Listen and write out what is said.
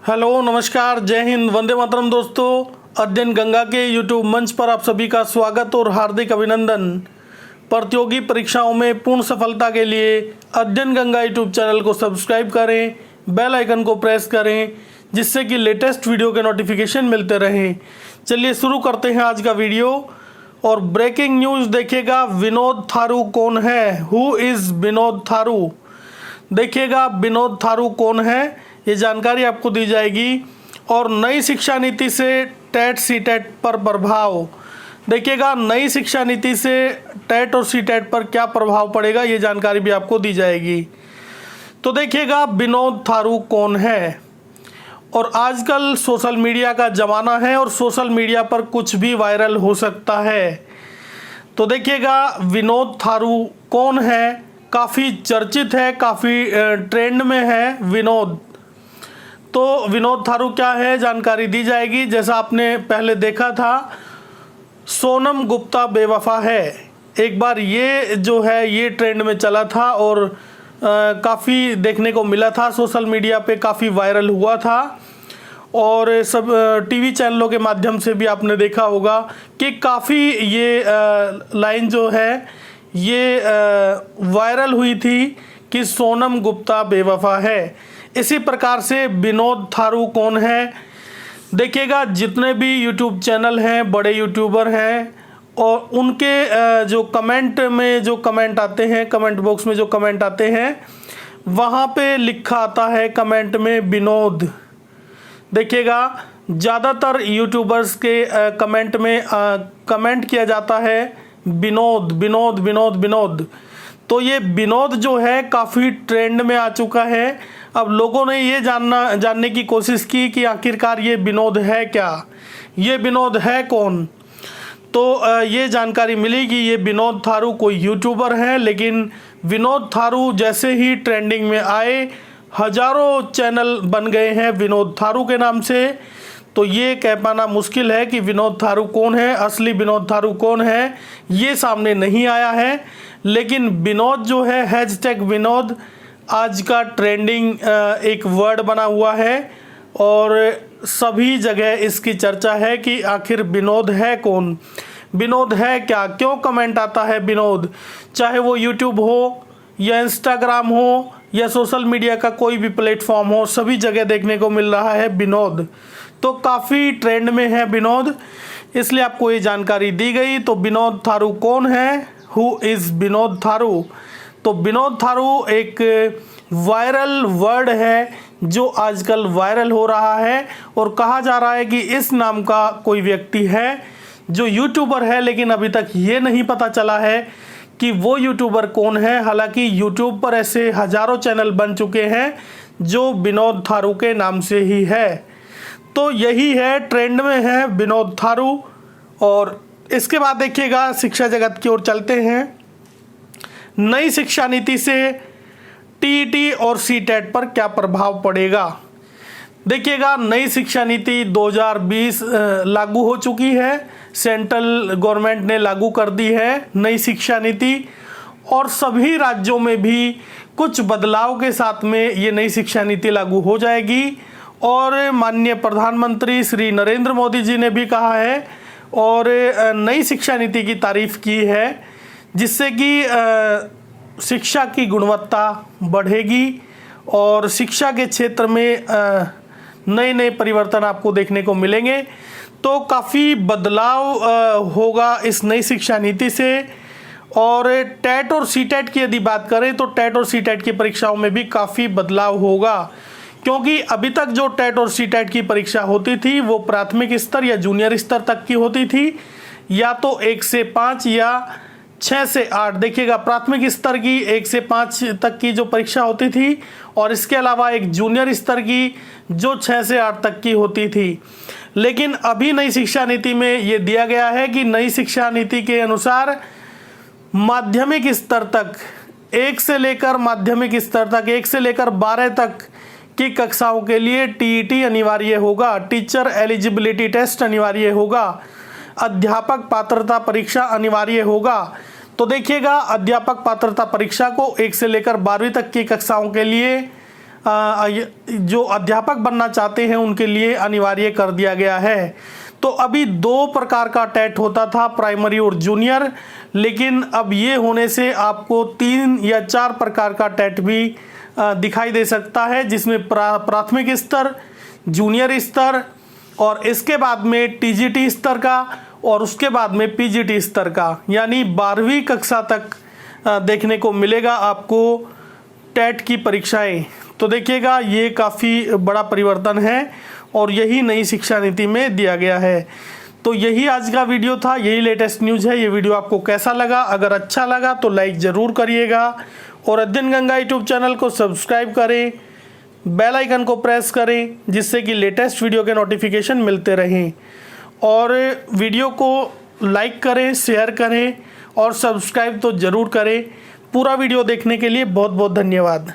Hello, नमस्कार, जय हिंद, वंदे मातरम। दोस्तों, अध्ययन गंगा के यूट्यूब मंच पर आप सभी का स्वागत और हार्दिक अभिनंदन। प्रतियोगी परीक्षाओं में पूर्ण सफलता के लिए अध्ययन गंगा यूट्यूब चैनल को सब्सक्राइब करें, बेल आइकन को प्रेस करें, जिससे कि लेटेस्ट वीडियो के नोटिफिकेशन मिलते रहें। चलिए शुरू करते हैं आज का वीडियो। और ब्रेकिंग न्यूज़ देखिएगा, विनोद थारू कौन है? Who is Vinod Tharu? देखिएगा, विनोद थारू कौन है, ये जानकारी आपको दी जाएगी। और नई शिक्षा नीति से टेट सीटेट पर प्रभाव। देखिएगा, नई शिक्षा नीति से टेट और सीटेट पर क्या प्रभाव पड़ेगा, ये जानकारी भी आपको दी जाएगी। तो देखिएगा, विनोद थारू कौन है। और आजकल सोशल मीडिया का ज़माना है और सोशल मीडिया पर कुछ भी वायरल हो सकता है। तो देखिएगा, विनोद थारू कौन है, काफ़ी चर्चित है, काफ़ी ट्रेंड में है विनोद। तो विनोद थारू क्या है, जानकारी दी जाएगी। जैसा आपने पहले देखा था, सोनम गुप्ता बेवफा है, एक बार ये जो है ये ट्रेंड में चला था और काफ़ी देखने को मिला था, सोशल मीडिया पे काफ़ी वायरल हुआ था। और सब टीवी चैनलों के माध्यम से भी आपने देखा होगा कि काफ़ी ये लाइन जो है ये वायरल हुई थी कि सोनम गुप्ता बेवफा है। इसी प्रकार से विनोद थारू कौन है? देखिएगा, जितने भी यूट्यूब चैनल हैं, बड़े यूट्यूबर हैं, और उनके जो कमेंट में जो कमेंट आते हैं, कमेंट बॉक्स में जो कमेंट आते हैं, वहाँ पे लिखा आता है कमेंट में विनोद। देखिएगा, ज़्यादातर यूट्यूबर्स के कमेंट में कमेंट किया जाता है विनोद विनोद विनोद विनोद। तो ये विनोद जो है काफ़ी ट्रेंड में आ चुका है। अब लोगों ने ये जानने की कोशिश की कि आखिरकार ये विनोद है क्या, ये विनोद है कौन। तो ये जानकारी मिली कि ये विनोद थारू कोई यूट्यूबर हैं। लेकिन विनोद थारू जैसे ही ट्रेंडिंग में आए, हज़ारों चैनल बन गए हैं विनोद थारू के नाम से। तो ये कह पाना मुश्किल है कि विनोद थारू कौन है, असली विनोद थारू कौन है, ये सामने नहीं आया है। लेकिन विनोद जो है, हैशटैग विनोद आज का ट्रेंडिंग एक वर्ड बना हुआ है और सभी जगह इसकी चर्चा है कि आखिर विनोद है कौन, विनोद है क्या, क्यों कमेंट आता है विनोद। चाहे वो यूट्यूब हो या इंस्टाग्राम हो या सोशल मीडिया का कोई भी प्लेटफॉर्म हो, सभी जगह देखने को मिल रहा है विनोद। तो काफ़ी ट्रेंड में है विनोद, इसलिए आपको ये जानकारी दी गई। तो विनोद थारू कौन है? Who is Vinod Tharu? तो विनोद थारू एक वायरल वर्ड है जो आजकल वायरल हो रहा है और कहा जा रहा है कि इस नाम का कोई व्यक्ति है जो यूट्यूबर है, लेकिन अभी तक ये नहीं पता चला है कि वो यूट्यूबर कौन है। हालांकि यूट्यूब पर ऐसे हज़ारों चैनल बन चुके हैं जो विनोद थारू के नाम से ही है। तो यही है, ट्रेंड में है विनोद थारू। और इसके बाद देखिएगा, शिक्षा जगत की ओर चलते हैं। नई शिक्षा नीति से टीईटी और सीटेट पर क्या प्रभाव पड़ेगा? देखिएगा, नई शिक्षा नीति 2020 लागू हो चुकी है, सेंट्रल गवर्नमेंट ने लागू कर दी है नई शिक्षा नीति। और सभी राज्यों में भी कुछ बदलाव के साथ में ये नई शिक्षा नीति लागू हो जाएगी। और माननीय प्रधानमंत्री श्री नरेंद्र मोदी जी ने भी कहा है और नई शिक्षा नीति की तारीफ की है, जिससे कि शिक्षा की गुणवत्ता बढ़ेगी और शिक्षा के क्षेत्र में नए नए परिवर्तन आपको देखने को मिलेंगे। तो काफ़ी बदलाव होगा इस नई शिक्षा नीति से। और टेट और सीटेट की यदि बात करें तो टेट और सीटेट की परीक्षाओं में भी काफ़ी बदलाव होगा, क्योंकि अभी तक जो टेट और सीटेट की परीक्षा होती थी वो प्राथमिक स्तर या जूनियर स्तर तक की होती थी, या तो 1 से 5 या 6 से 8। देखिएगा, प्राथमिक स्तर की 1 से 5 तक की जो परीक्षा होती थी और इसके अलावा एक जूनियर स्तर की जो 6 से 8 तक की होती थी। लेकिन अभी नई शिक्षा नीति में ये दिया गया है कि नई शिक्षा नीति के अनुसार माध्यमिक स्तर तक, 1 से लेकर माध्यमिक स्तर तक, 1 से लेकर 12 तक की कक्षाओं के लिए टीईटी अनिवार्य होगा, टीचर एलिजिबिलिटी टेस्ट अनिवार्य होगा, अध्यापक पात्रता परीक्षा अनिवार्य होगा। तो देखिएगा, अध्यापक पात्रता परीक्षा को 1 से लेकर 12वीं तक की कक्षाओं के लिए जो अध्यापक बनना चाहते हैं उनके लिए अनिवार्य कर दिया गया है। तो अभी 2 प्रकार का टेट होता था, प्राइमरी और जूनियर, लेकिन अब ये होने से आपको 3 या 4 प्रकार का टेट भी दिखाई दे सकता है, जिसमें प्राथमिक स्तर, जूनियर स्तर और इसके बाद में टीजीटी स्तर का और उसके बाद में पीजीटी स्तर का, यानी 12वीं कक्षा तक देखने को मिलेगा आपको टेट की परीक्षाएं। तो देखिएगा ये काफ़ी बड़ा परिवर्तन है और यही नई शिक्षा नीति में दिया गया है। तो यही आज का वीडियो था, यही लेटेस्ट न्यूज़ है। ये वीडियो आपको कैसा लगा? अगर अच्छा लगा तो लाइक ज़रूर करिएगा और अध्ययन गंगा यूट्यूब चैनल को सब्सक्राइब करें, बेल आइकन को प्रेस करें, जिससे कि लेटेस्ट वीडियो के नोटिफिकेशन मिलते रहें। और वीडियो को लाइक करें, शेयर करें और सब्सक्राइब तो ज़रूर करें। पूरा वीडियो देखने के लिए बहुत बहुत धन्यवाद।